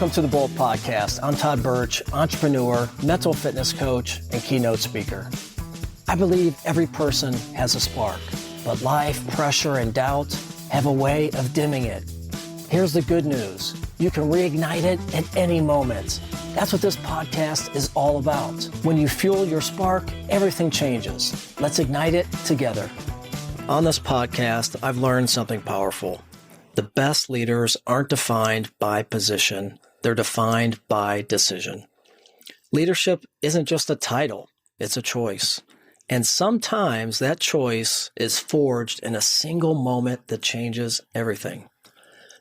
Welcome to the Bold Podcast. I'm Todd Birch, entrepreneur, mental fitness coach, and keynote speaker. I believe every person has a spark, but life, pressure, and doubt have a way of dimming it. Here's the good news. You can reignite it at any moment. That's what this podcast is all about. When you fuel your spark, everything changes. Let's ignite it together. On this podcast, I've learned something powerful. The best leaders aren't defined by position. They're defined by decision. Leadership isn't just a title. It's a choice. And sometimes that choice is forged in a single moment that changes everything.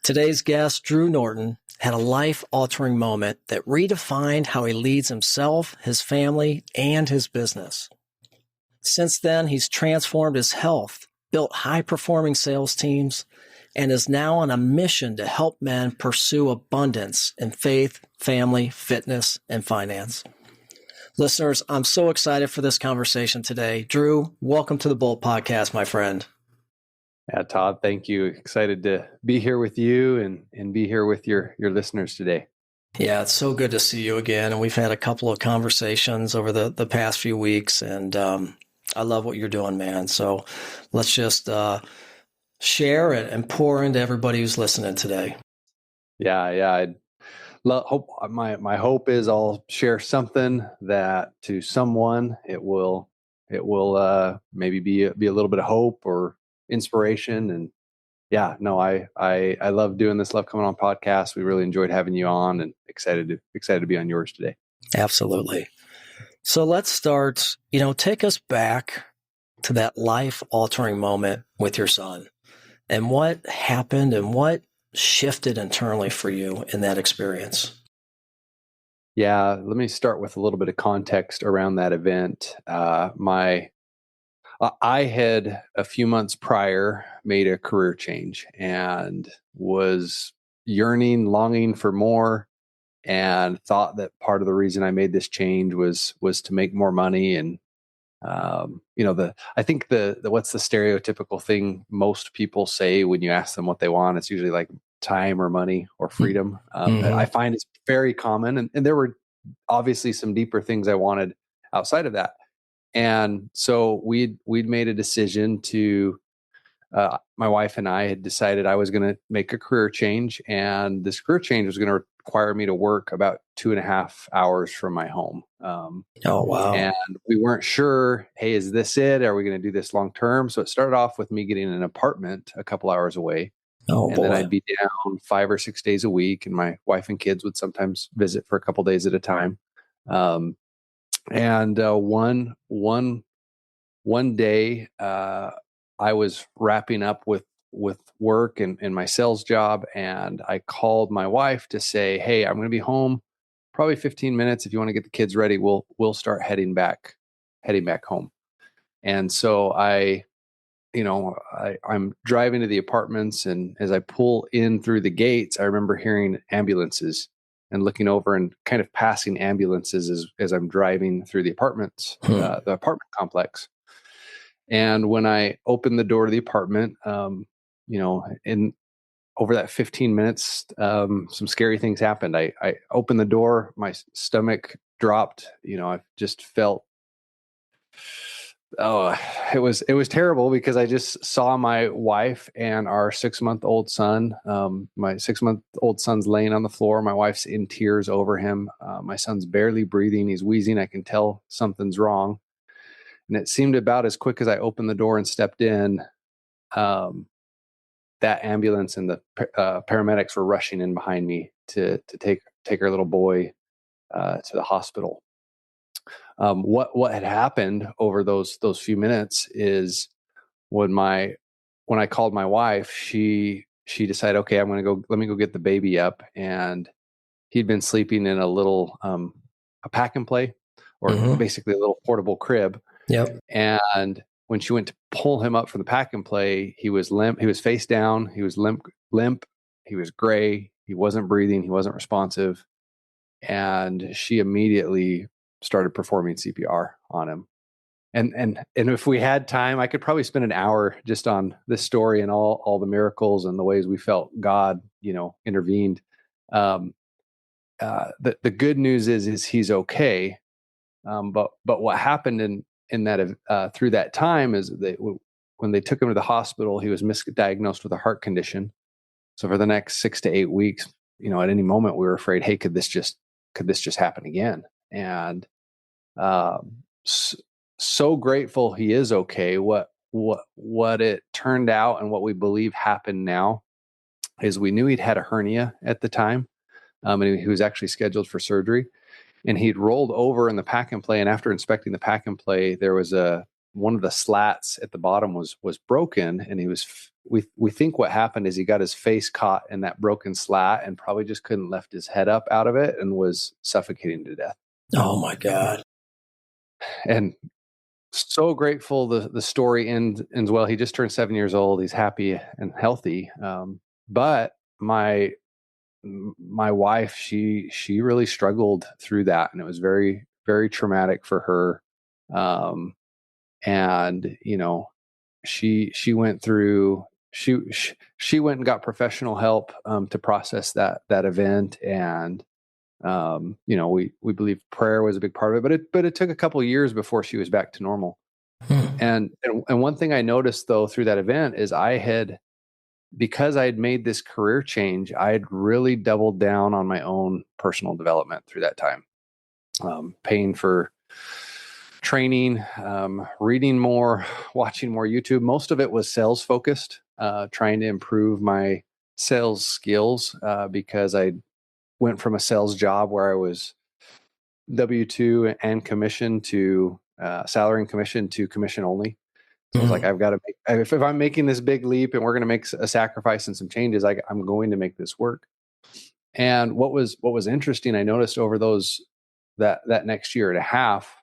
Today's guest, Drew Norton, had a life-altering moment that redefined how he leads himself, his family, and his business. Since then, he's transformed his health, built high-performing sales teams, and is now on a mission to help men pursue abundance in faith, family, fitness, and finance. Listeners, I'm so excited for this conversation today. Drew, welcome to the Bold Podcast, my friend. Yeah, Todd, thank you. Excited to be here with you and be here with your listeners today. Yeah, it's so good to see you again. And we've had a couple of conversations over the past few weeks, and I love what you're doing, man. So let's just share it and pour into everybody who's listening today. Yeah. My hope is I'll share something that to someone it will maybe be a little bit of hope or inspiration. And yeah, no, I love doing this. Love coming on podcasts. We really enjoyed having you on, and excited to be on yours today. Absolutely. So let's start. Take us back to that life-altering moment with your son. And what happened and what shifted internally for you in that experience? Yeah, let me start with a little bit of context around that event. I had a few months prior made a career change and was longing for more, and thought that part of the reason I made this change was to make more money. And I think what's the stereotypical thing most people say when you ask them what they want? It's usually like time or money or freedom. I find it's very common, and there were obviously some deeper things I wanted outside of that. And so we'd made a decision to, my wife and I had decided I was going to make a career change, and this career change was going to require me to work about 2.5 hours from my home. Oh, wow. And we weren't sure, hey, is this it? Are we going to do this long term? So it started off with me getting an apartment a couple hours away. Oh, boy. Then I'd be down 5 or 6 days a week, and my wife and kids would sometimes visit for a couple days at a time. One day, I was wrapping up with work and my sales job, and I called my wife to say, "Hey, I'm going to be home probably 15 minutes. If you want to get the kids ready, we'll start heading back home." And so I'm driving to the apartments, and as I pull in through the gates, I remember hearing ambulances and looking over and kind of passing ambulances as I'm driving through the apartments, the apartment complex. And when I opened the door to the apartment, in over that 15 minutes, some scary things happened. I opened the door, my stomach dropped. I just felt, it was terrible, because I just saw my wife and our 6-month-old son. My 6-month-old son's laying on the floor. My wife's in tears over him. My son's barely breathing. He's wheezing. I can tell something's wrong. And it seemed about as quick as I opened the door and stepped in, that ambulance and the paramedics were rushing in behind me to take our little boy to the hospital. What had happened over those few minutes is when I called my wife, she decided, okay, let me go get the baby up. And he'd been sleeping in a little a pack and play, or basically a little portable crib. Yep. And when she went to pull him up from the pack and play, he was limp. He was face down. He was limp. He was gray. He wasn't breathing. He wasn't responsive. And she immediately started performing CPR on him. And if we had time, I could probably spend an hour just on this story and all the miracles and the ways we felt God, intervened. the good news is he's okay. But what happened in that through that time is when they took him to the hospital, he was misdiagnosed with a heart condition. So for the next 6 to 8 weeks, at any moment we were afraid, hey, could this just happen again? And so grateful he is okay. What it turned out and what we believe happened now is we knew he'd had a hernia at the time, and he was actually scheduled for surgery. And he'd rolled over in the pack and play. And after inspecting the pack and play, there was one of the slats at the bottom was broken. And we think what happened is he got his face caught in that broken slat and probably just couldn't lift his head up out of it and was suffocating to death. Oh my God. And so grateful the story ends well. He just turned 7 years old. He's happy and healthy. But my wife, she really struggled through that, and it was very, very traumatic for her. And she went through, she went and got professional help, to process that event. And, we believe prayer was a big part of it, but it took a couple of years before she was back to normal. And one thing I noticed though, through that event is because I had made this career change, I had really doubled down on my own personal development through that time. Paying for training, reading more, watching more YouTube. Most of it was sales focused, trying to improve my sales skills, because I went from a sales job where I was W-2 and commission to salary and commission to commission only. So I was like, I've got to if I'm making this big leap and we're going to make a sacrifice and some changes, I'm going to make this work. And what was interesting, I noticed over that next year and a half,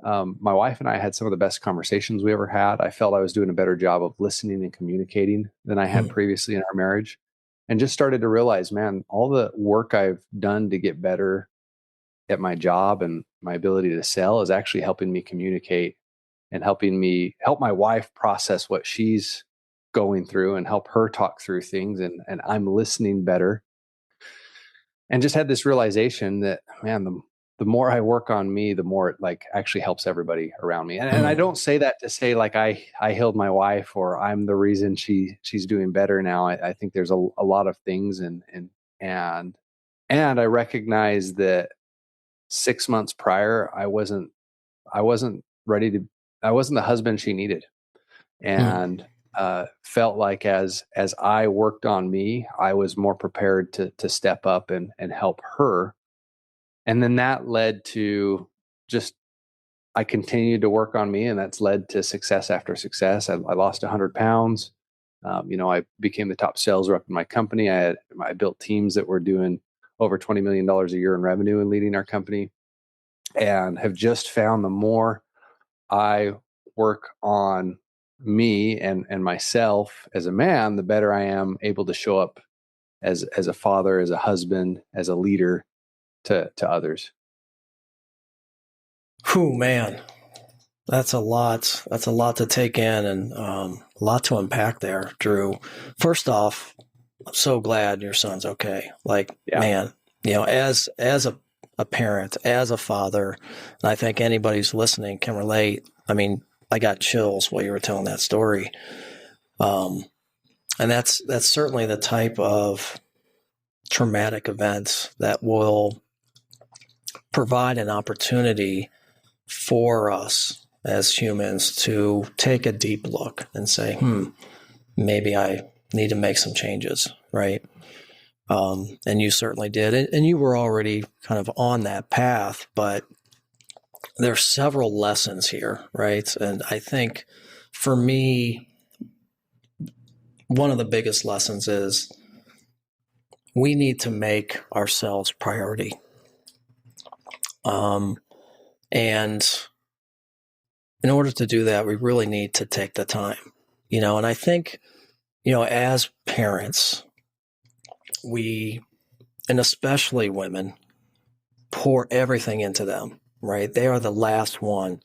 my wife and I had some of the best conversations we ever had. I felt I was doing a better job of listening and communicating than I had previously in our marriage, and just started to realize, man, all the work I've done to get better at my job and my ability to sell is actually helping me communicate and helping me help my wife process what she's going through and help her talk through things. And I'm listening better, and just had this realization that, man, the more I work on me, the more it actually helps everybody around me. And I don't say that to say I healed my wife or I'm the reason she's doing better now. I think there's a lot of things, and I recognize that 6 months prior, I wasn't ready to. I wasn't the husband she needed, and felt like as I worked on me, I was more prepared to step up and help her. And then that led to I continued to work on me, and that's led to success after success. I lost 100 pounds. I became the top sales rep in my company. I built teams that were doing over $20 million a year in revenue and leading our company, and have just found the more I work on me and myself as a man, the better I am able to show up as a father, as a husband, as a leader to others. Whew, man, that's a lot. That's a lot to take in, and a lot to unpack there, Drew. First off, I'm so glad your son's okay. Man, as a parent, as a father, and I think anybody who's listening can relate. I mean, I got chills while you were telling that story. And that's certainly the type of traumatic events that will provide an opportunity for us as humans to take a deep look and say, maybe I need to make some changes, right? And you certainly did. And you were already kind of on that path, but there's several lessons here, right? And I think for me, one of the biggest lessons is we need to make ourselves priority. And in order to do that, we really need to take the time, and I think, as parents, we, and especially women, pour everything into them, right? They are the last one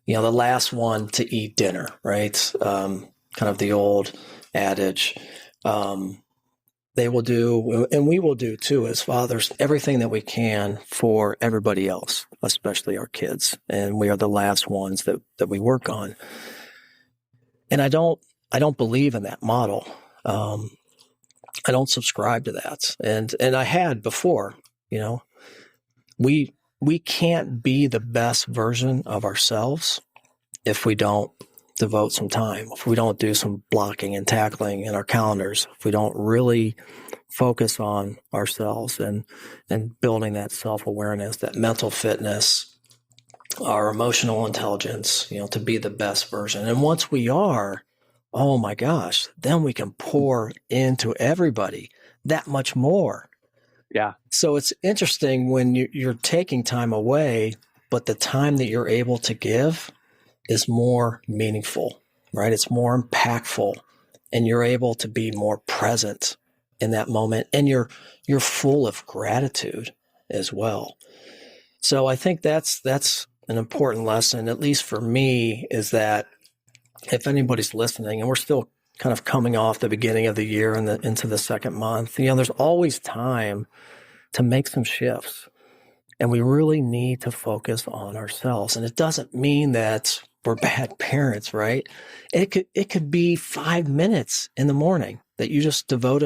to eat dinner, right? Kind of the old adage. They will do, and we will do too, as fathers, everything that we can for everybody else, especially our kids. And we are the last ones that we work on. And I don't believe in that model. I don't subscribe to that. And I had before, we can't be the best version of ourselves if we don't devote some time, if we don't do some blocking and tackling in our calendars, if we don't really focus on ourselves and building that self-awareness, that mental fitness, our emotional intelligence, to be the best version. And once we are, oh my gosh, then we can pour into everybody that much more. Yeah. So it's interesting when you're taking time away, but the time that you're able to give is more meaningful, right? It's more impactful, and you're able to be more present in that moment, and you're full of gratitude as well. So I think that's an important lesson, at least for me, is that if anybody's listening, and we're still kind of coming off the beginning of the year and into the second month, there's always time to make some shifts. And we really need to focus on ourselves. And it doesn't mean that we're bad parents, right? It could be 5 minutes in the morning that you just devote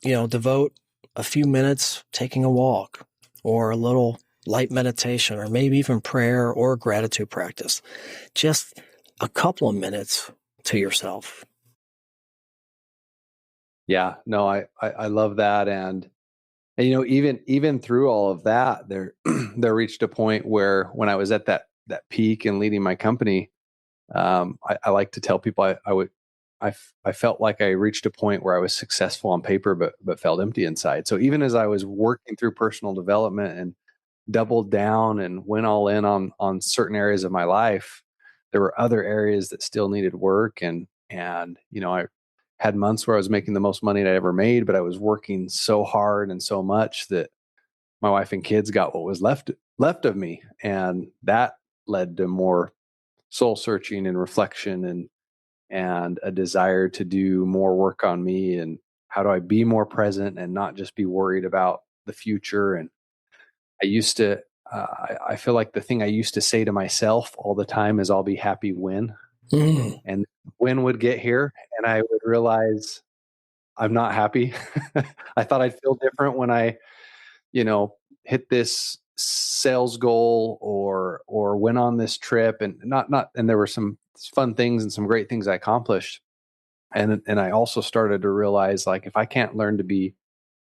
a few minutes taking a walk, or a little light meditation, or maybe even prayer or gratitude practice. Just a couple of minutes to yourself. Yeah, no, I love that. And even through all of that, there reached a point where when I was at that peak and leading my company, I like to tell people I felt like I reached a point where I was successful on paper, but felt empty inside. So even as I was working through personal development and doubled down and went all in on certain areas of my life, there were other areas that still needed work. And I had months where I was making the most money that I ever made, but I was working so hard and so much that my wife and kids got what was left of me. And that led to more soul searching and reflection and a desire to do more work on me, and how do I be more present and not just be worried about the future. And I used to, I feel like the thing I used to say to myself all the time is, I'll be happy when. And when would get here, and I would realize I'm not happy. I thought I'd feel different when I, hit this sales goal or went on this trip, and and there were some fun things and some great things I accomplished. And I also started to realize, like, if I can't learn to be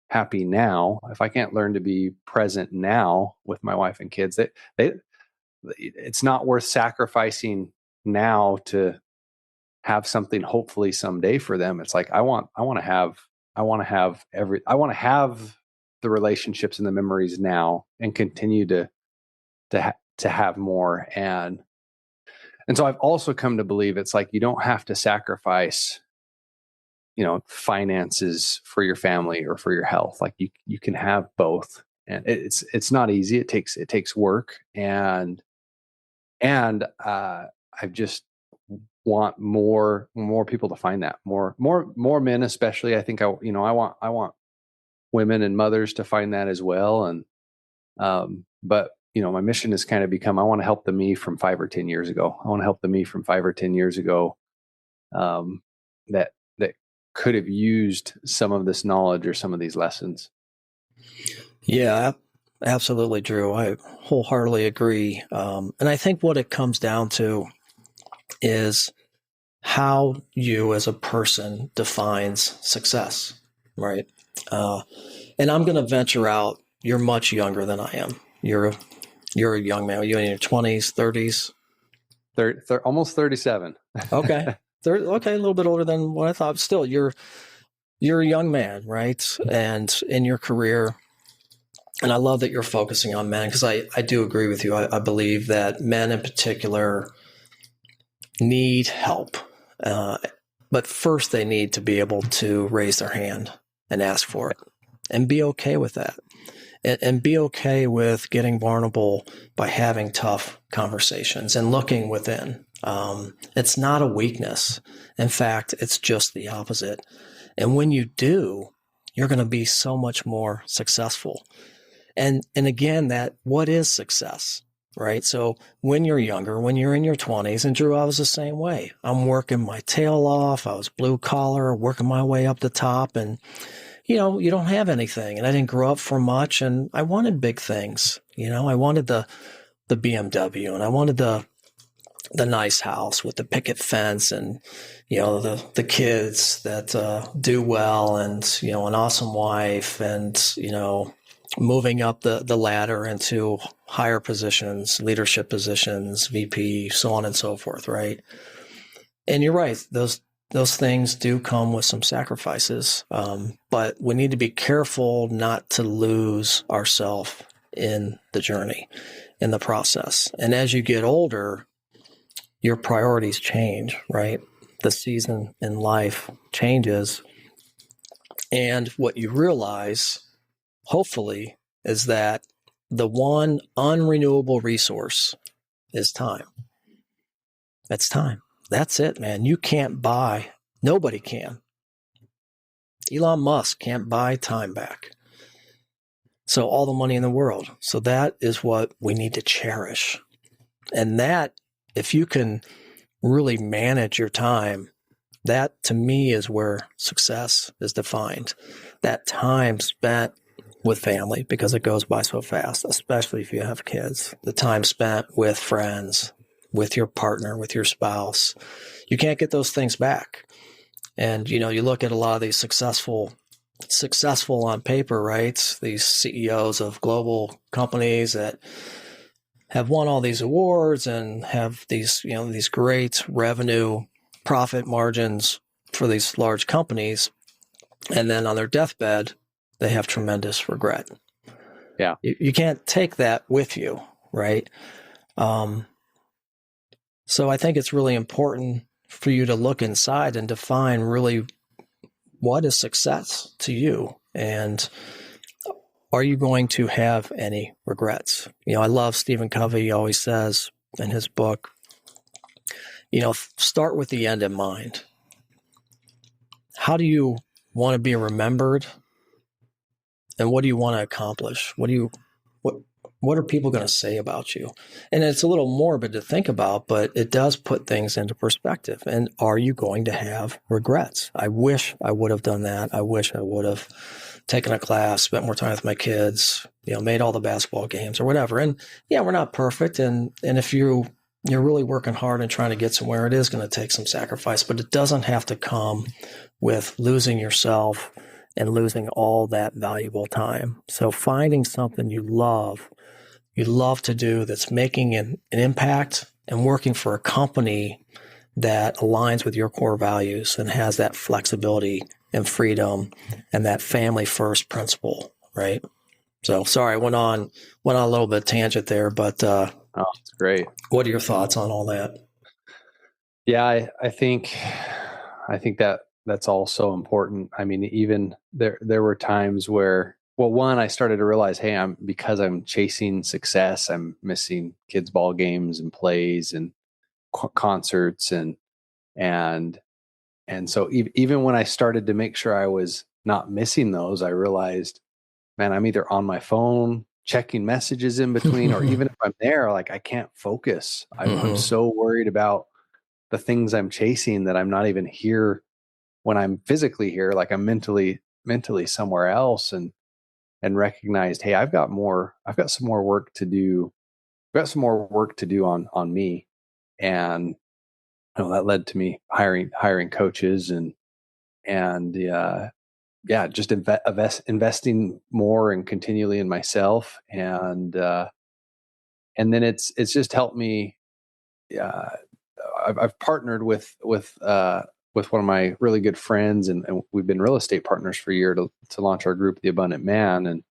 happy now, if I can't learn to be present now with my wife and kids, it's not worth sacrificing now to have something hopefully someday for them. It's like I want to have the relationships and the memories now, and continue to have more. And so I've also come to believe it's like you don't have to sacrifice finances for your family or for your health. Like you can have both, and it's not easy. It takes work, and I just want more people to find that, more men especially. I think I want women and mothers to find that as well. And but my mission has kind of become, I want to help the me from 5 or 10 years ago. I want to help the me from 5 or 10 years ago that could have used some of this knowledge or some of these lessons. Yeah, absolutely, Drew. I wholeheartedly agree. And I think what it comes down to is how you as a person defines success, right? And I'm going to venture out. You're much younger than I am. You're a young man. You're in your 20s, 30s? Almost 37. Okay. Okay, a little bit older than what I thought. Still, you're a young man, right? And in your career, and I love that you're focusing on men, because I do agree with you. I believe that men in particular need help. But first, they need to be able to raise their hand and ask for it, and be okay with that. And be okay with getting vulnerable by having tough conversations and looking within. It's not a weakness. In fact, it's just the opposite. And when you do, you're going to be so much more successful. And again, what is success, right? So when you're younger, when you're in your 20s, and Drew, I was the same way. I'm working my tail off. I was blue collar, working my way up the top, and you don't have anything. And I didn't grow up for much, and I wanted big things. I wanted the BMW, and I wanted the nice house with the picket fence, and the kids that do well, and an awesome wife, and moving up the ladder into higher positions, leadership positions, VP, so on and so forth, right? And you're right, those things do come with some sacrifices, but we need to be careful not to lose ourselves in the journey, in the process. And as you get older, your priorities change, right? The season in life changes. And what you realize, hopefully, is that the one unrenewable resource is time. That's time. That's it, man. You can't buy, nobody can. Elon Musk can't buy time back. So all the money in the world. So that is what we need to cherish. And that, if you can really manage your time, that to me is where success is defined. That time spent with family, because it goes by so fast, especially if you have kids. The time spent with friends, with your partner, with your spouse. You can't get those things back. And, you look at a lot of these successful on paper, right? These CEOs of global companies that have won all these awards and have these, these great revenue profit margins for these large companies. And then on their deathbed, they have tremendous regret. Yeah. You can't take that with you, right? So I think it's really important for you to look inside and define really what is success to you. And are you going to have any regrets? I love Stephen Covey. He always says in his book, start with the end in mind. How do you want to be remembered? And what do you want to accomplish? What are people going to say about you? And it's a little morbid to think about, but it does put things into perspective. And are you going to have regrets? I wish I would have done that. I wish I would have taken a class, spent more time with my kids, made all the basketball games or whatever. And yeah, we're not perfect. And if you're really working hard and trying to get somewhere, it is going to take some sacrifice, but it doesn't have to come with losing yourself and losing all that valuable time. So finding something you love to do that's making an impact and working for a company that aligns with your core values and has that flexibility and freedom and that family first principle, right? So sorry, I went on a little bit tangent there, but it's great. What are your thoughts on all that? Yeah, I think that's all so important. I mean, even there were times where, well, one, I started to realize, hey, because I'm chasing success, I'm missing kids' ball games and plays and concerts and so even when I started to make sure I was not missing those, I realized, man, I'm either on my phone checking messages in between, or even if I'm there, like I can't focus. I'm so worried about the things I'm chasing that I'm not even here when I'm physically here. Like I'm mentally somewhere else, and recognized, hey, I've got some more work to do. I've got some more work to do on me. And that led to me hiring coaches and just investing more and continually in myself. And then it's just helped me. I've partnered with one of my really good friends, and we've been real estate partners for a year to launch our group, The Abundant Man.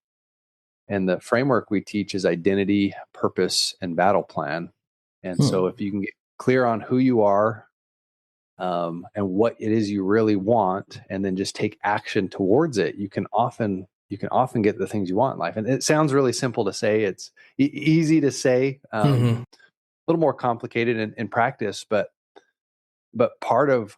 And the framework we teach is identity, purpose, and battle plan. And so if you can get clear on who you are, and what it is you really want, and then just take action towards it, you can often get the things you want in life. And it sounds really simple to say. It's easy to say, a little more complicated in practice, but but part of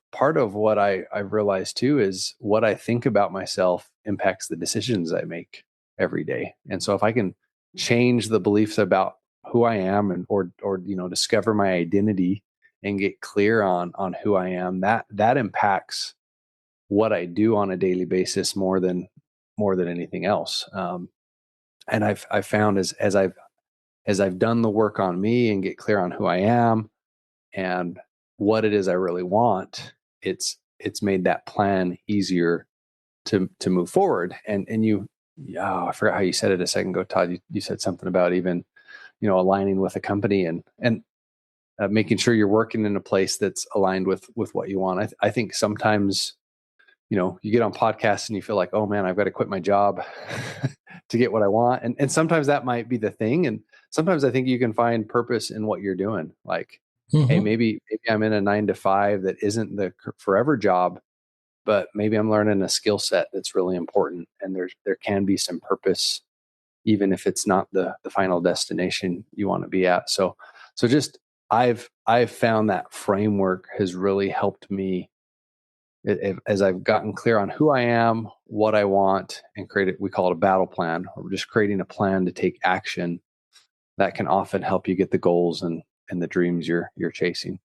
what I've realized too is what I think about myself impacts the decisions I make every day. And so if I can change the beliefs about who I am and or discover my identity and get clear on who I am, that impacts what I do on a daily basis more than anything else. And I've found as I've done the work on me and get clear on who I am and what it is I really want, it's made that plan easier to move forward. And I forgot how you said it a second ago, Todd. You said something about even, aligning with a company and making sure you're working in a place that's aligned with what you want. I think sometimes, you get on podcasts and you feel like, oh man, I've got to quit my job to get what I want. And sometimes that might be the thing. And sometimes I think you can find purpose in what you're doing. Like, hey, maybe I'm in a 9 to 5 that isn't the forever job, but maybe I'm learning a skill set that's really important. And there can be some purpose, even if it's not the final destination you want to be at. So just, I've found that framework has really helped me as I've gotten clear on who I am, what I want, and we call it a battle plan, or just creating a plan to take action that can often help you get the goals and the dreams you're chasing.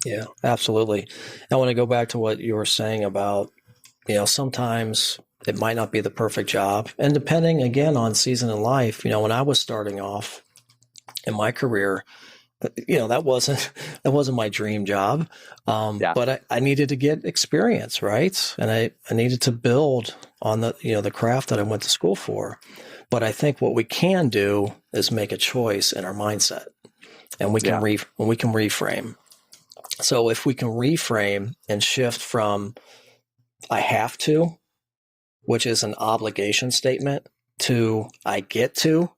Yeah, absolutely. I want to go back to what you were saying about, sometimes it might not be the perfect job. And depending again on season in life, when I was starting off in my career, that wasn't my dream job. But I needed to get experience, right? And I needed to build on the craft that I went to school for. But I think what we can do is make a choice in our mindset, and we can we can reframe. So if we can reframe and shift from I have to, which is an obligation statement, to I get to,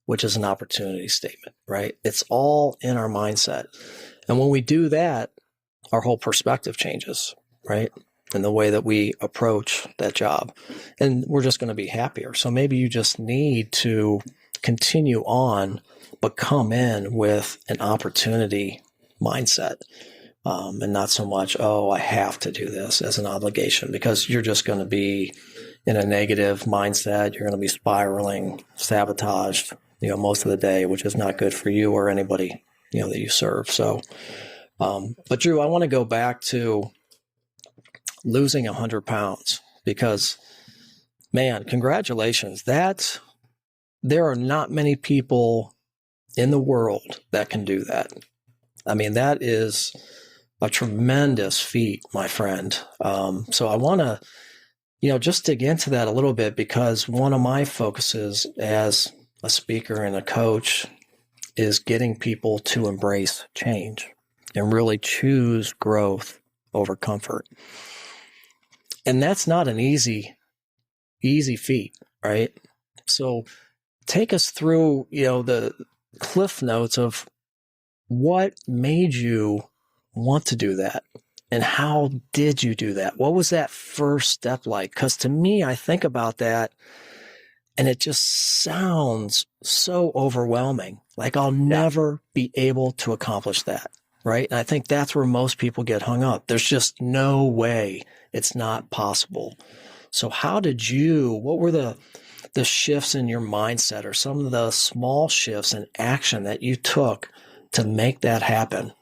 which is an opportunity statement, right? It's all in our mindset. And when we do that, our whole perspective changes, right? And the way that we approach that job. And we're just going to be happier. So maybe you just need to continue on, but come in with an opportunity mindset. And not so much, I have to do this as an obligation, because you're just going to be in a negative mindset. You're going to be spiraling, sabotaged, most of the day, which is not good for you or anybody, that you serve. So, but Drew, I want to go back to losing 100 pounds, because, man, congratulations. There are not many people in the world that can do that. I mean, that is a tremendous feat, my friend. So I want to, just dig into that a little bit, because one of my focuses as a speaker and a coach is getting people to embrace change and really choose growth over comfort. And that's not an easy feat, right? So take us through, the cliff notes of what made you want to do that, and how did you do that? What was that first step like? Because to me, I think about that and it just sounds so overwhelming. Like I'll never be able to accomplish that, right? And I think that's where most people get hung up. There's just no way, it's not possible. So what were the shifts in your mindset, or some of the small shifts in action that you took to make that happen?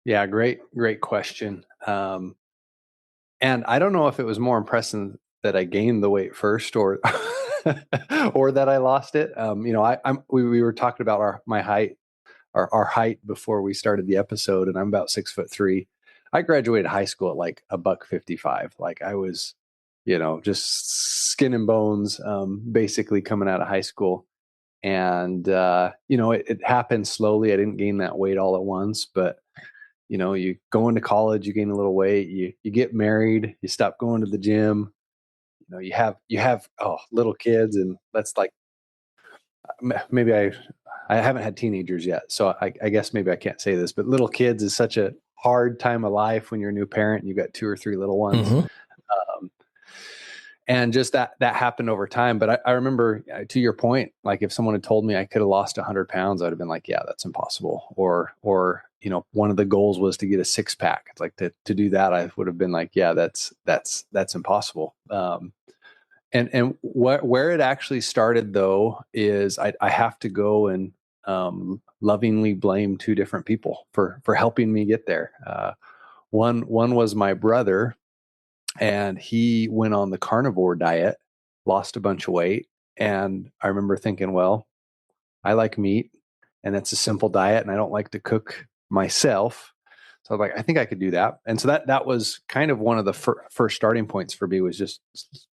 Yeah, great question. And I don't know if it was more impressive that I gained the weight first, or or that I lost it. We were talking about my height, our height before we started the episode, and I'm about 6'3". I graduated high school at like $155. Like I was, just skin and bones, basically coming out of high school. And, it happened slowly. I didn't gain that weight all at once, but you go into college, you gain a little weight, you get married, you stop going to the gym, you have little kids, and that's like, maybe I haven't had teenagers yet. So I guess maybe I can't say this, but little kids is such a hard time of life when you're a new parent and you've got 2 or 3 little ones. Mm-hmm. and just that happened over time. But I remember, to your point, like if someone had told me I could have lost 100 pounds, I'd have been like, yeah, that's impossible. Or one of the goals was to get a 6-pack. It's like to do that, I would have been like, yeah, that's impossible. And where it actually started though is I have to go and lovingly blame two different people for helping me get there. One was my brother, and he went on the carnivore diet, lost a bunch of weight. And I remember thinking, well, I like meat and it's a simple diet and I don't like to cook myself. So I was like, I think I could do that. And so that was kind of one of the first starting points for me, was just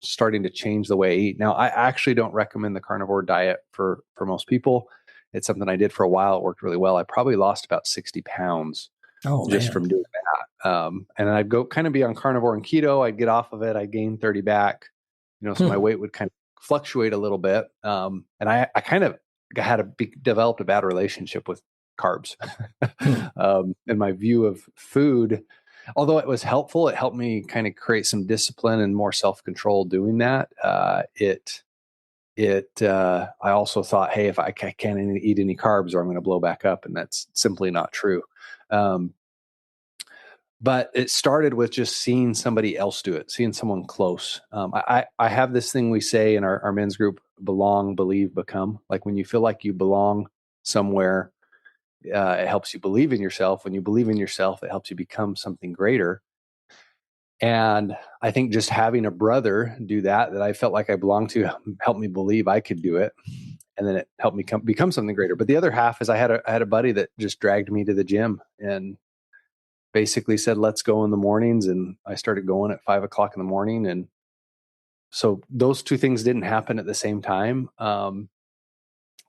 starting to change the way I eat. Now, I actually don't recommend the carnivore diet for most people. It's something I did for a while. It worked really well. I probably lost about 60 pounds just from doing that. And then I'd go kind of be on carnivore and keto. I'd get off of it. I'd gain 30 back, so my weight would kind of fluctuate a little bit. And I kind of developed a bad relationship with carbs. And my view of food, although it was helpful, it helped me kind of create some discipline and more self-control doing that. I also thought, hey, if I can't eat any carbs or I'm going to blow back up, and that's simply not true. But it started with just seeing somebody else do it, seeing someone close. I have this thing we say in our men's group: belong, believe, become. Like when you feel like you belong somewhere, it helps you believe in yourself. When you believe in yourself, it helps you become something greater. And I think just having a brother do that I felt like I belonged to helped me believe I could do it. And then it helped me become something greater. But the other half is I had a buddy that just dragged me to the gym and basically said, let's go in the mornings. And I started going at 5 o'clock in the morning. And so those two things didn't happen at the same time. And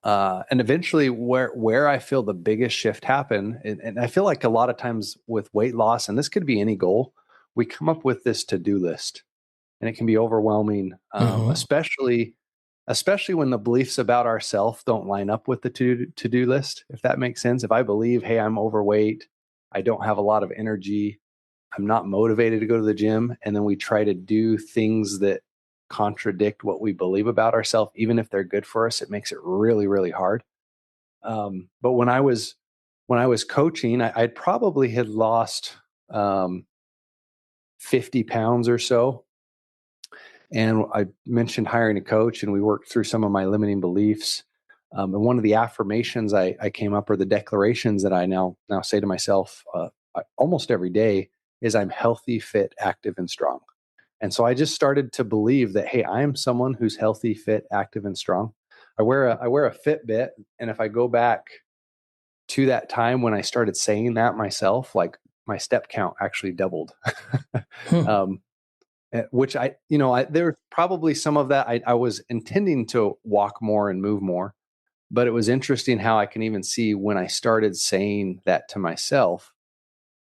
eventually where I feel the biggest shift happen, and I feel like a lot of times with weight loss, and this could be any goal, we come up with this to-do list and it can be overwhelming, especially when the beliefs about ourselves don't line up with the to-do list, if that makes sense. If I believe, hey, I'm overweight, I don't have a lot of energy, I'm not motivated to go to the gym, and then we try to do things that contradict what we believe about ourselves, even if they're good for us, it makes it really, really hard. But when I was coaching, I probably had lost 50 pounds or so. And I mentioned hiring a coach, and we worked through some of my limiting beliefs. And one of the affirmations I came up, or the declarations that I now say to myself almost every day, is I'm healthy, fit, active, and strong. And so I just started to believe that, hey, I am someone who's healthy, fit, active, and strong. I wear a Fitbit, and if I go back to that time when I started saying that myself, like my step count actually doubled. Which there's probably some of that. I was intending to walk more and move more, but it was interesting how I can even see when I started saying that to myself,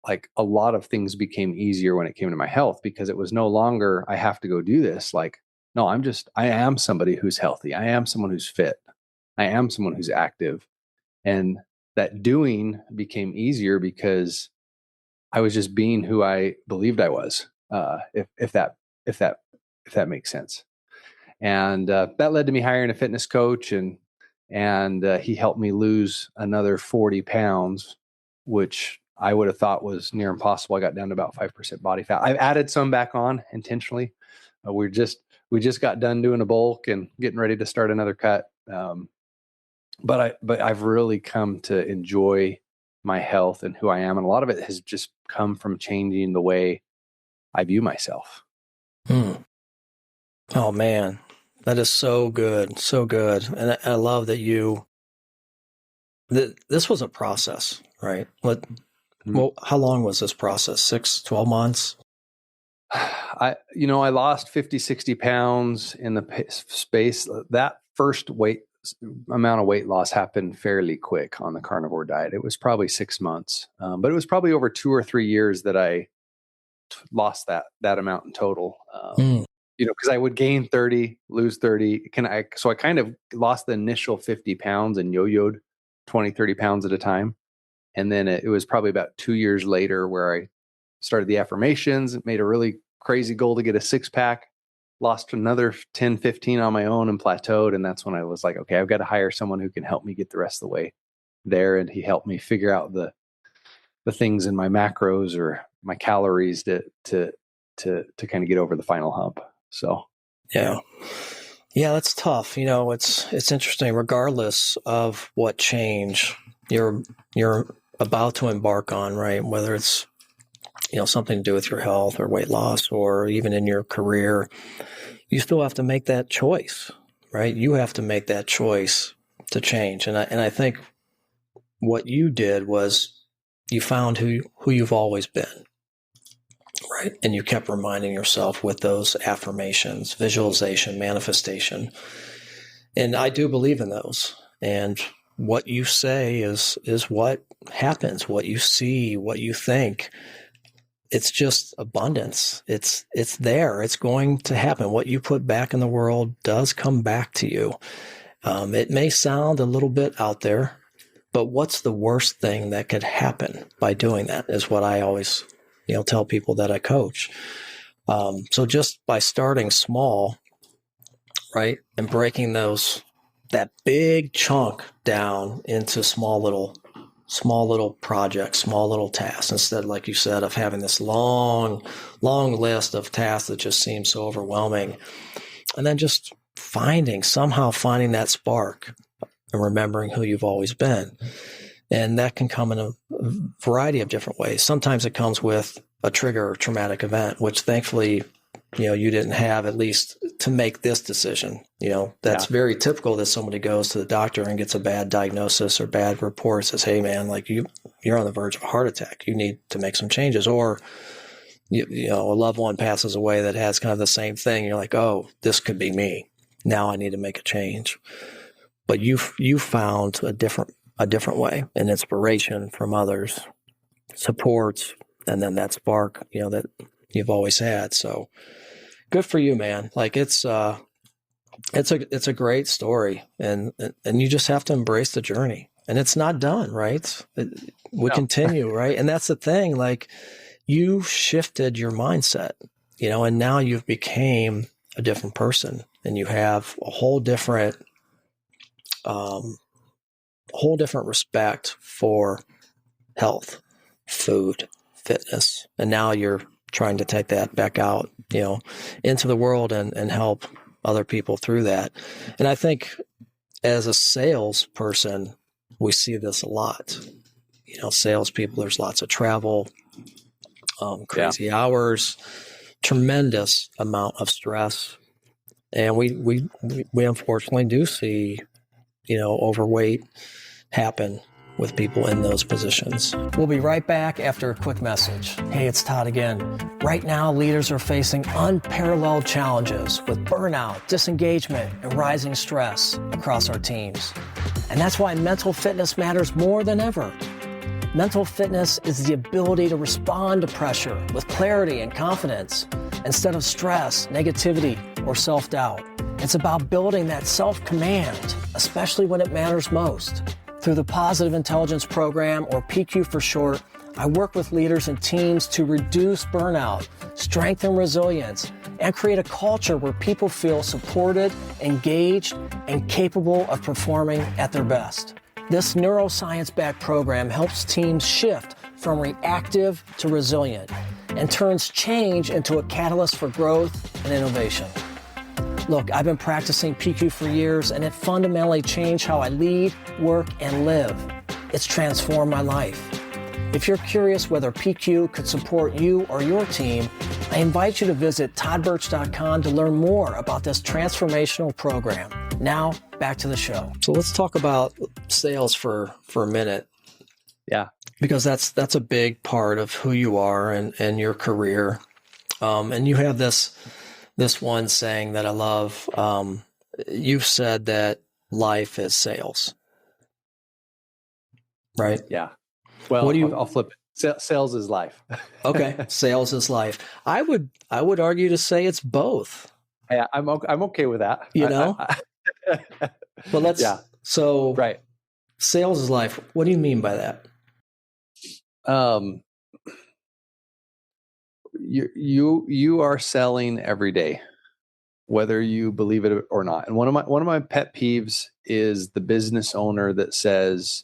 like a lot of things became easier when it came to my health, because it was no longer, I have to go do this. Like, no, I am somebody who's healthy. I am someone who's fit. I am someone who's active. And that doing became easier because I was just being who I believed I was. If that makes sense. And that led to me hiring a fitness coach, and he helped me lose another 40 pounds, which I would have thought was near impossible. I got down to about 5% body fat. I've added some back on intentionally. We just got done doing a bulk and getting ready to start another cut. But I've really come to enjoy my health and who I am. And a lot of it has just come from changing the way I view myself. Oh man, that is so good. So good. And I love that this was a process, right? Well, how long was this process? 6, 12 months? I lost 50, 60 pounds in the space. That first amount of weight loss happened fairly quick on the carnivore diet. It was probably 6 months, but it was probably over 2 or 3 years that I lost that amount in total. Because I would gain 30, lose 30. So I kind of lost the initial 50 pounds and yo-yoed 20, 30 pounds at a time. And then it was probably about 2 years later where I started the affirmations, made a really crazy goal to get a 6-pack. lost another 10, 15 on my own and plateaued. And that's when I was like, okay, I've got to hire someone who can help me get the rest of the way there. And he helped me figure out the things in my macros or my calories to kind of get over the final hump. So, yeah. Yeah, that's tough. It's interesting. Regardless of what change you're about to embark on, right? Whether it's something to do with your health or weight loss, or even in your career, you still have to make that choice, right? You have to make that choice to change. And I think what you did was you found who you've always been, right? And you kept reminding yourself with those affirmations, visualization, manifestation. And I do believe in those. And what you say is what happens, what you see, what you think. It's just abundance. It's there. It's going to happen. What you put back in the world does come back to you. It may sound a little bit out there, but what's the worst thing that could happen by doing that is what I always tell people that I coach. So just by starting small, right, and breaking that big chunk down into small little projects, small little tasks, instead, like you said, of having this long list of tasks that just seem so overwhelming. And then just somehow finding that spark and remembering who you've always been. And that can come in a variety of different ways. Sometimes it comes with a trigger or traumatic event, which thankfully, you didn't have, at least to make this decision. That's very typical that somebody goes to the doctor and gets a bad diagnosis or bad report, says, hey man, like you're on the verge of a heart attack. You need to make some changes. Or, a loved one passes away that has kind of the same thing. You're like, oh, this could be me. Now I need to make a change. But you found a different way, and inspiration from others, support, and then that spark, that you've always had. So good for you, man. Like it's a great story, and you just have to embrace the journey, and it's not done, right? We continue, right? And that's the thing, like you shifted your mindset, and now you've became a different person, and you have a whole different respect for health, food, fitness. And now you're trying to take that back out, into the world and help other people through that. And I think as a salesperson, we see this a lot. Salespeople, there's lots of travel, crazy hours, tremendous amount of stress. And we unfortunately do see, overweight happen with people in those positions. We'll be right back after a quick message. Hey, it's Todd again. Right now, leaders are facing unparalleled challenges with burnout, disengagement, and rising stress across our teams. And that's why mental fitness matters more than ever. Mental fitness is the ability to respond to pressure with clarity and confidence instead of stress, negativity, or self-doubt. It's about building that self-command, especially when it matters most. Through the Positive Intelligence Program, or PQ for short, I work with leaders and teams to reduce burnout, strengthen resilience, and create a culture where people feel supported, engaged, and capable of performing at their best. This neuroscience-backed program helps teams shift from reactive to resilient and turns change into a catalyst for growth and innovation. Look, I've been practicing PQ for years, and it fundamentally changed how I lead, work, and live. It's transformed my life. If you're curious whether PQ could support you or your team, I invite you to visit toddbirch.com to learn more about this transformational program. Now, back to the show. So let's talk about sales for a minute. Yeah. Because that's a big part of who you are and your career. And you have this one saying that I love. You've said that life is sales, right? Yeah. Well, I'll flip it. Sales is life. Okay. Sales is life. I would argue to say it's both. Yeah, I'm okay with that. But let's, so right. Sales is life. What do you mean by that? You are selling every day. whether you believe it or not. And one of my pet peeves is the business owner that says,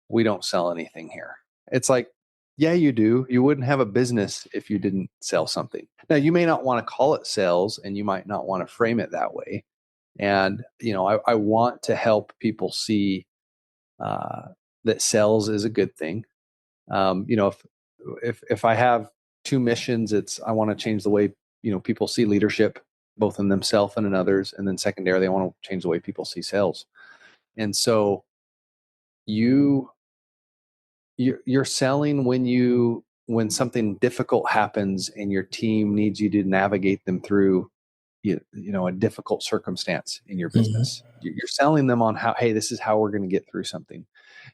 we don't sell anything here. It's like, yeah, you do. You wouldn't have a business if you didn't sell something. Now, you may not want to call it sales, and you might not want to frame it that way. And, I want to help people see that sales is a good thing. If I have two missions, it's I want to change the way people see leadership, both in themselves and in others, and then secondarily, I want to change the way people see sales. And so you're selling when something difficult happens and your team needs you to navigate them through a difficult circumstance in your business. Mm-hmm. You're selling them on how, hey, this is how we're going to get through something.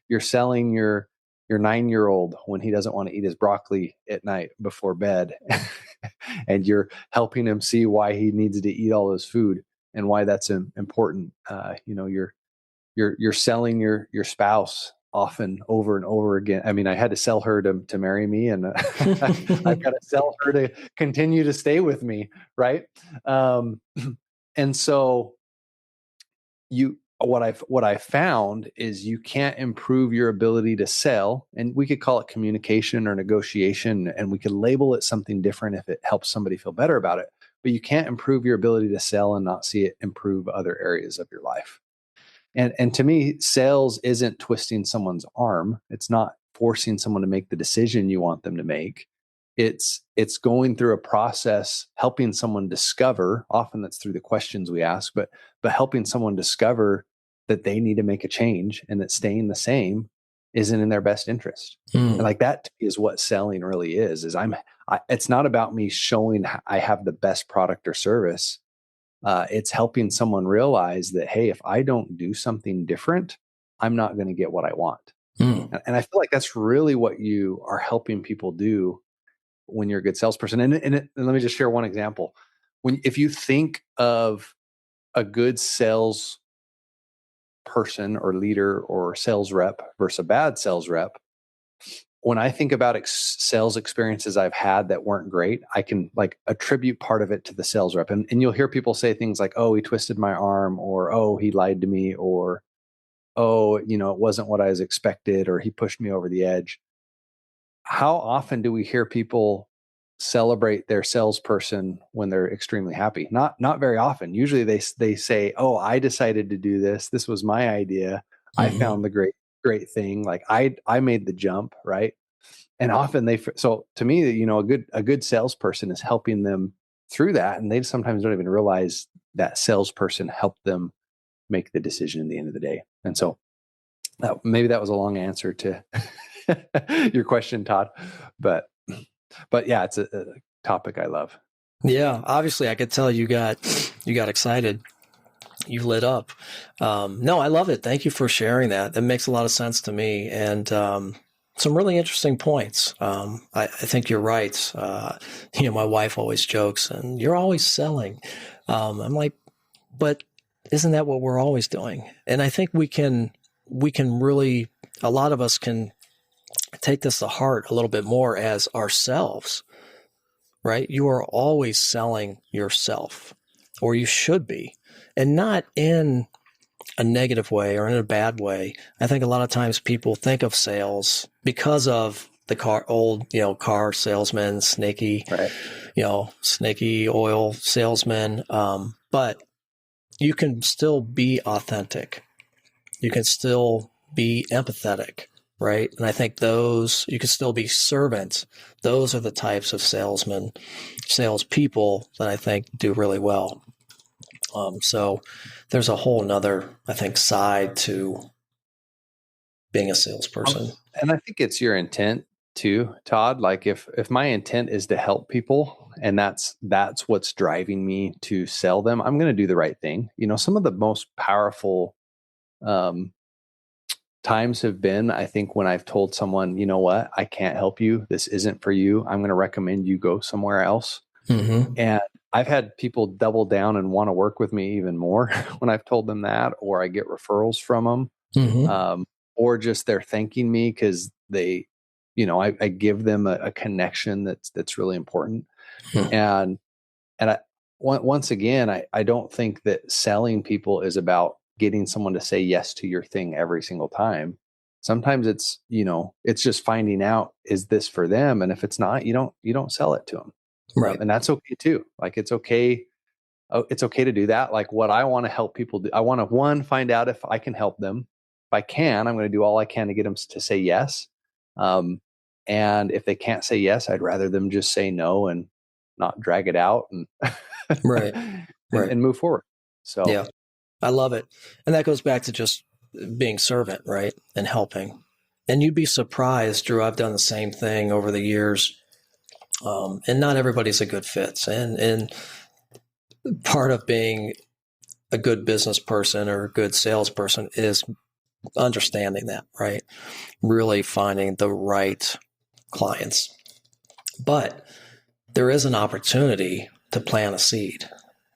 You're selling your 9-year-old when he doesn't want to eat his broccoli at night before bed, and you're helping him see why he needs to eat all his food and why that's important. You're selling your spouse often over and over again. I mean, I had to sell her to marry me, and I've got to sell her to continue to stay with me, right? And so what I found is you can't improve your ability to sell, and we could call it communication or negotiation, and we could label it something different if it helps somebody feel better about it. But you can't improve your ability to sell and not see it improve other areas of your life. And to me, sales isn't twisting someone's arm. It's not forcing someone to make the decision you want them to make. It's going through a process, helping someone discover, often that's through the questions we ask, but helping someone discover that they need to make a change and that staying the same isn't in their best interest. And like that is what selling really is it's not about me showing I have the best product or service. It's helping someone realize that, hey, if I don't do something different, I'm not going to get what I want. And I feel like that's really what you are helping people do when you're a good salesperson. And let me just share one example. If you think of a good sales person or leader or sales rep versus a bad sales rep, when I think about sales experiences I've had that weren't great, I can attribute part of it to the sales rep. And you'll hear people say things like, oh, he twisted my arm, or, oh, he lied to me, or, oh, it wasn't what I was expected, or he pushed me over the edge. How often do we hear people celebrate their salesperson when they're extremely happy? Not very often. Usually they say, oh, I decided to do this. This was my idea. I found the great thing. Like I made the jump, right? And often so to me, a good salesperson is helping them through that. And they sometimes don't even realize that salesperson helped them make the decision in the end of the day. And so maybe that was a long answer to your question, Todd, but yeah, it's a topic I love. Yeah. Obviously I could tell you got excited. You lit up. No, I love it. Thank you for sharing that. That makes a lot of sense to me. And, some really interesting points. I think you're right. My wife always jokes, and you're always selling. I'm like, but isn't that what we're always doing? And I think we can really, a lot of us can take this to heart a little bit more as ourselves, right? You are always selling yourself, or you should be, and not in a negative way or in a bad way. I think a lot of times people think of sales because of the car salesman, snaky, right. Snaky oil salesman. But you can still be authentic. You can still be empathetic, right? And I think you can still be servant. Those are the types of salespeople that I think do really well. So there's a whole nother, I think, side to being a salesperson. And I think it's your intent too, Todd. Like if my intent is to help people and that's what's driving me to sell them, I'm going to do the right thing. Some of the most powerful times have been, I think, when I've told someone, you know what, I can't help you. This isn't for you. I'm going to recommend you go somewhere else. Mm-hmm. And I've had people double down and want to work with me even more when I've told them that, or I get referrals from them, mm-hmm. Or just they're thanking me because they, I give them a connection that's really important. Mm-hmm. And once again, I don't think that selling people is about getting someone to say yes to your thing every single time. Sometimes it's, it's just finding out, is this for them? And if it's not, you don't sell it to them. Right. And that's okay too. Like it's okay. Oh, it's okay to do that. Like what I want to help people do, I want to find out if I can help them. If I can, I'm going to do all I can to get them to say yes. Um, and if they can't say yes, I'd rather them just say no and not drag it out and Right. Right. and move forward. So Yeah, I love it. And that goes back to just being servant, right? And helping. And you'd be surprised, Drew, I've done the same thing over the years. And not everybody's a good fit. And part of being a good business person or a good salesperson is understanding that, right? Really finding the right clients. But there is an opportunity to plant a seed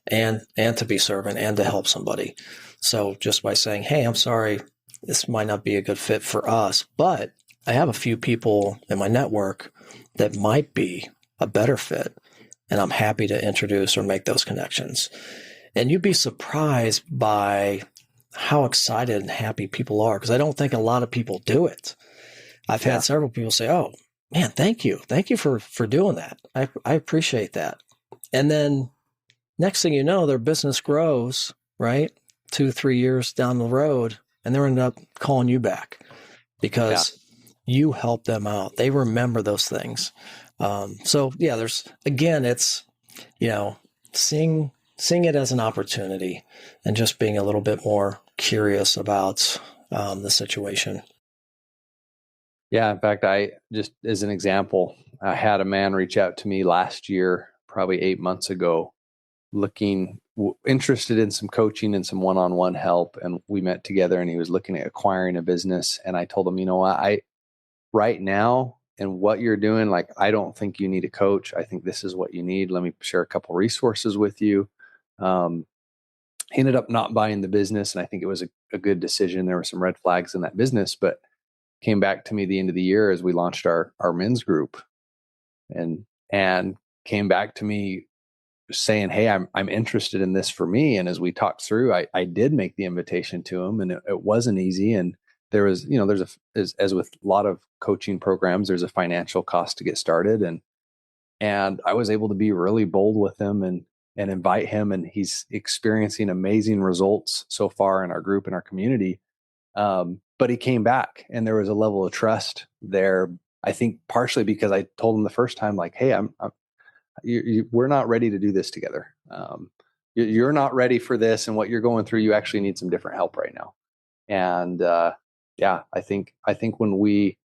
and to be servant and to help somebody. So just by saying, hey, I'm sorry, this might not be a good fit for us, but I have a few people in my network that might be a better fit, and I'm happy to introduce or make those connections. And you'd be surprised by how excited and happy people are, because I don't think a lot of people do it. I've had several people say, oh, man, thank you. Thank you for doing that. I appreciate that. And then next thing you know, their business grows, right? 2-3 years down the road, and they're ended up calling you back because you help them out. They remember those things. So yeah, it's, seeing it as an opportunity and just being a little bit more curious about the situation. yeah, in fact, I just as an example, I had a man reach out to me last year, probably 8 months ago, interested in some coaching and some one-on-one help. And we met together and he was looking at acquiring a business. And I told him, you know what, right now and what you're doing, like, I don't think you need a coach. I think this is what you need. Let me share a couple resources with you. He ended up not buying the business. And I think it was a good decision. There were some red flags in that business, but came back to me the end of the year as we launched our men's group and came back to me saying, hey, I'm interested in this for me. And as we talked through, I did make the invitation to him, and it wasn't easy. And there was, as with a lot of coaching programs, there's a financial cost to get started. And I was able to be really bold with him and invite him, and he's experiencing amazing results so far in our group, in our community. But he came back, and there was a level of trust there. I think partially because I told him the first time, like, hey, we're not ready to do this together. You're not ready for this, and what you're going through, you actually need some different help right now. And I think when we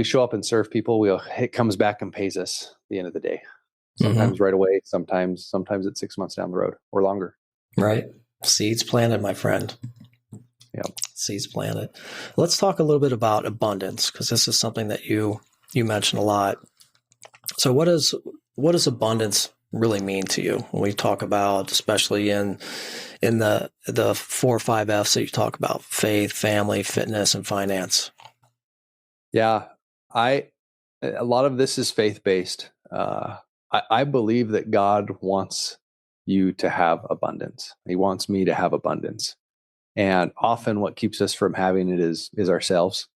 show up and serve people, it comes back and pays us at the end of the day. Sometimes right away, sometimes it's 6 months down the road or longer. Right. Seeds planted, my friend. Yeah. Seeds planted. Let's talk a little bit about abundance, because this is something that you mentioned a lot. So what does abundance really mean to you when we talk about, especially in the 4 or 5 F's that you talk about: faith, family, fitness, and finance? Yeah. A lot of this is faith-based. I believe that God wants you to have abundance. He wants me to have abundance. And often what keeps us from having it is ourselves.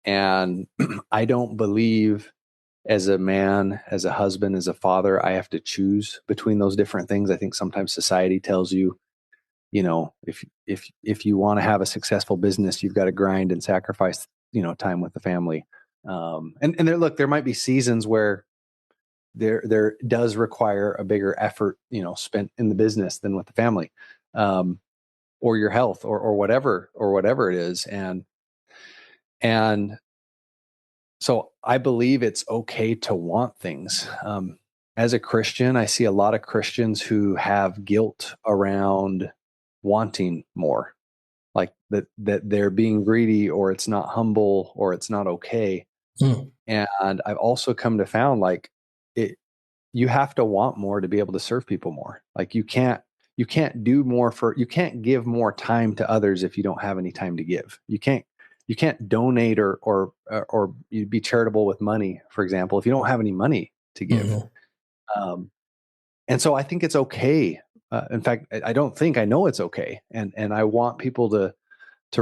And I don't believe, as a man, as a husband, as a father, I have to choose between those different things. I think sometimes society tells you, if you want to have a successful business, you've got to grind and sacrifice, time with the family. And there might be seasons where there does require a bigger effort, spent in the business than with the family, or your health, or whatever it is. And so I believe it's okay to want things. As a Christian, I see a lot of Christians who have guilt around wanting more, like that they're being greedy, or it's not humble, or it's not okay. And I've also come to found, like, you have to want more to be able to serve people more. Like you can't do more you can't give more time to others if you don't have any time to give. You can't donate or you be charitable with money, for example, if you don't have any money to give. And so I think it's okay. In fact, I don't think, I know it's okay. And I want people to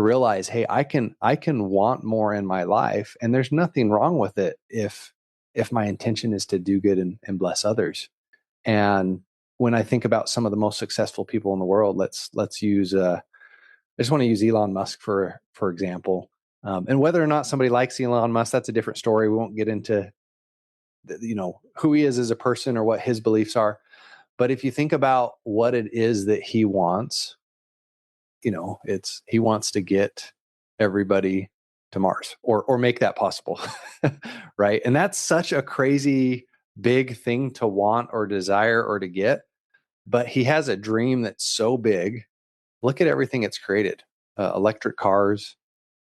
realize, hey, I can want more in my life, and there's nothing wrong with it if my intention is to do good and bless others. And when I think about some of the most successful people in the world, let's use I just want to use Elon Musk for example. And whether or not somebody likes Elon Musk, that's a different story. We won't get into who he is as a person or what his beliefs are. But if you think about what it is that he wants, he wants to get everybody to Mars or make that possible. Right. And that's such a crazy big thing to want or desire or to get. But he has a dream that's so big. Look at everything it's created. Electric cars,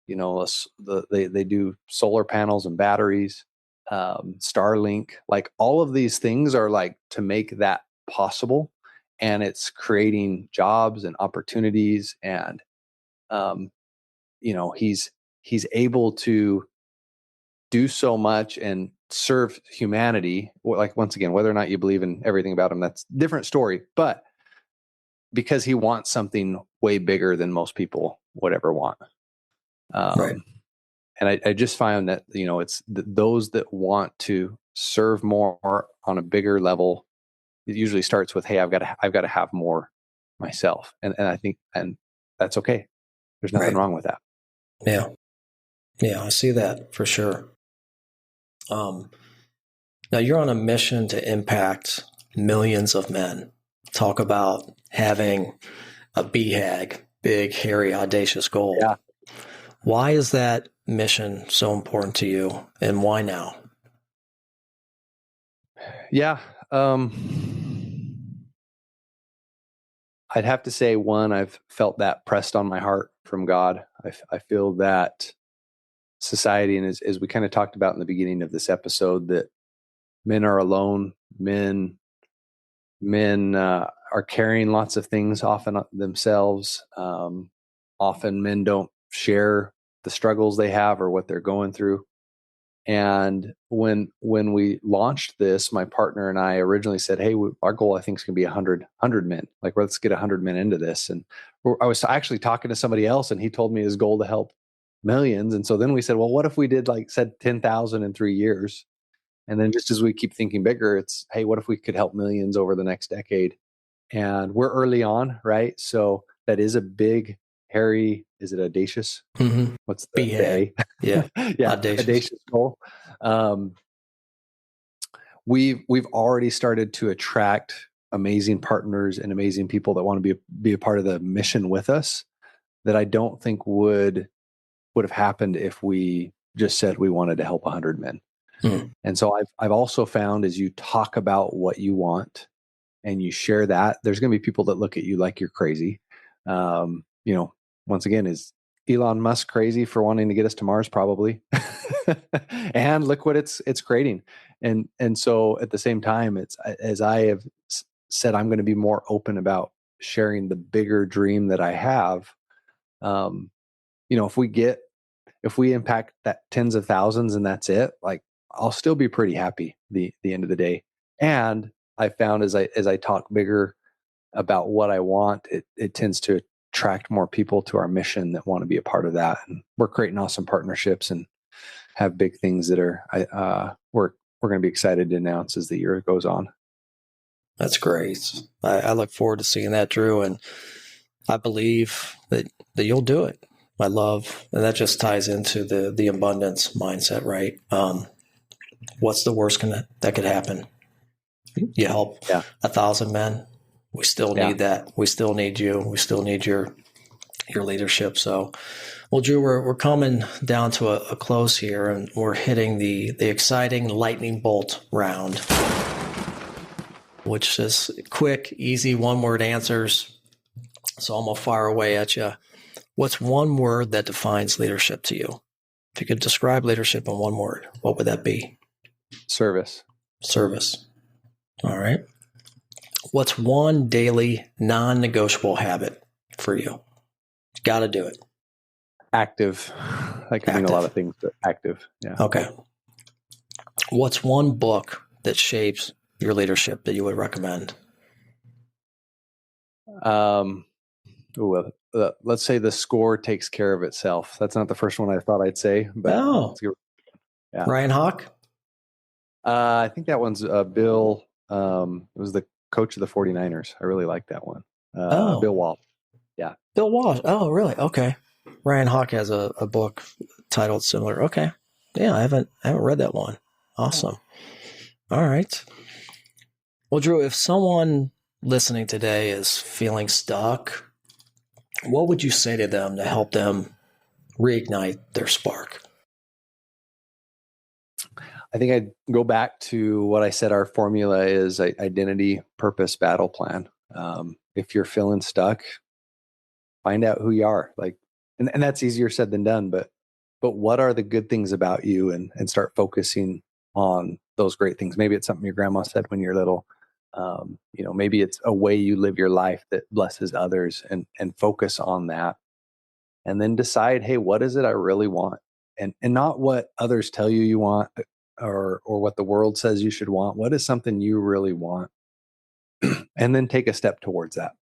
they do solar panels and batteries, Starlink, like all of these things are like to make that possible. And it's creating jobs and opportunities. And, he's able to do so much and serve humanity. Like, once again, whether or not you believe in everything about him, that's a different story. But because he wants something way bigger than most people would ever want. Right. And I just find that, it's those that want to serve more on a bigger level. It usually starts with, hey, I've got to have more myself. And I think, and that's okay. There's nothing wrong with that. Yeah. Yeah. I see that for sure. Now you're on a mission to impact millions of men. Talk about having a BHAG, big, hairy, audacious goal. Yeah. Why is that mission so important to you, and why now? Yeah. I'd have to say, one, I've felt that pressed on my heart from God. I feel that society, and as we kind of talked about in the beginning of this episode, that men are alone. Men are carrying lots of things often themselves. Often men don't share the struggles they have or what they're going through. And when we launched this, my partner and I originally said, hey, our goal, I think, is going to be 100 men. Like, let's get 100 men into this. And I was actually talking to somebody else, and he told me his goal to help millions. And so then we said, well, what if we said 10,000 in 3 years? And then just as we keep thinking bigger, it's, hey, what if we could help millions over the next decade? And we're early on, right? So that is a big, hairy, is it audacious? Mm-hmm. What's the A? Yeah. Yeah. Audacious goal. We've already started to attract amazing partners and amazing people that want to be a part of the mission with us, that I don't think would have happened if we just said we wanted to help 100 men. And so I've also found, as you talk about what you want and you share that, there's going to be people that look at you like you're crazy. Once again, is Elon Musk crazy for wanting to get us to Mars? Probably. And look what it's creating. And so at the same time, it's, as I have said, I'm going to be more open about sharing the bigger dream that I have. If we impact that tens of thousands and that's it, like, I'll still be pretty happy the end of the day. And I found as I talk bigger about what I want, it tends to attract more people to our mission that want to be a part of that. And we're creating awesome partnerships and have big things that we're going to be excited to announce as the year goes on. That's great. I look forward to seeing that, Drew, and I believe that you'll do it. I love, and that just ties into the abundance mindset, right? What's the worst that could happen? You help 1,000 men. We still need that. We still need you. We still need your leadership. So, well, Drew, we're coming down to a close here, and we're hitting the exciting lightning bolt round, which is quick, easy, one-word answers. So I'm going to fire away at you. What's one word that defines leadership to you? If you could describe leadership in one word, what would that be? Service. Service. All right. What's one daily non-negotiable habit for you? Got to do it. Active. That can mean a lot of things, but active. Yeah. Okay. What's one book that shapes your leadership that you would recommend? Um, let's say the score takes care of itself. That's not the first one I thought I'd say, but yeah. Ryan Hawk? I think that one's Bill. It was the coach of the 49ers. I really like that one. Bill Walsh. Yeah. Bill Walsh. Oh, really? Okay. Ryan Hawk has a book titled similar. Okay. Yeah, I haven't read that one. Awesome. All right. Well, Drew, if someone listening today is feeling stuck, what would you say to them to help them reignite their spark? I think I'd go back to what I said our formula is: identity, purpose, battle plan. If you're feeling stuck, find out who you are. And that's easier said than done, but what are the good things about you, and start focusing on those great things. Maybe it's something your grandma said when you're little. Maybe it's a way you live your life that blesses others, and focus on that. And then decide, hey, what is it I really want? And not what others tell you want, or what the world says you should want. What is something you really want? And then take a step towards that.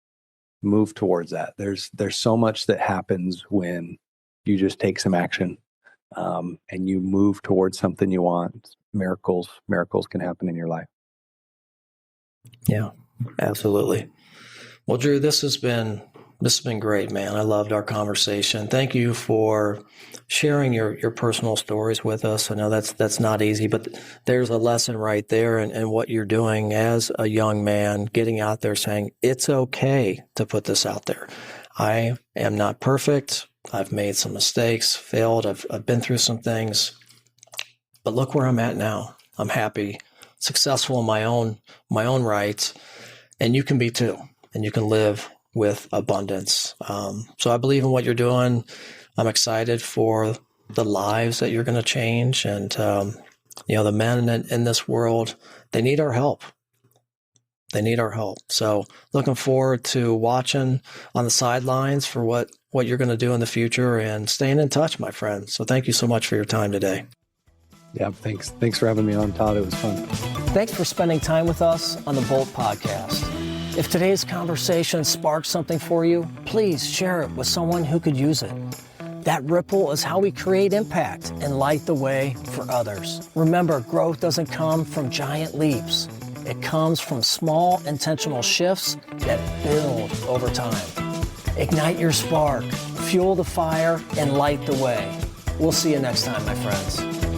Move towards that. There's so much that happens when you just take some action, and you move towards something you want. Miracles can happen in your life. Yeah, absolutely. Well, Drew, this has been great, man. I loved our conversation. Thank you for sharing your personal stories with us. I know that's not easy, but there's a lesson right there in what you're doing as a young man, getting out there saying, it's okay to put this out there. I am not perfect. I've made some mistakes, failed. I've been through some things, but look where I'm at now. I'm happy, successful in my own rights, and you can be too, and you can live with abundance. So I believe in what you're doing. I'm excited for the lives that you're going to change. And, the men in this world, they need our help. So looking forward to watching on the sidelines for what you're going to do in the future, and staying in touch, my friend. So thank you so much for your time today. Yeah, thanks. Thanks for having me on, Todd. It was fun. Thanks for spending time with us on the Bolt Podcast. If today's conversation sparked something for you, please share it with someone who could use it. That ripple is how we create impact and light the way for others. Remember, growth doesn't come from giant leaps. It comes from small, intentional shifts that build over time. Ignite your spark, fuel the fire, and light the way. We'll see you next time, my friends.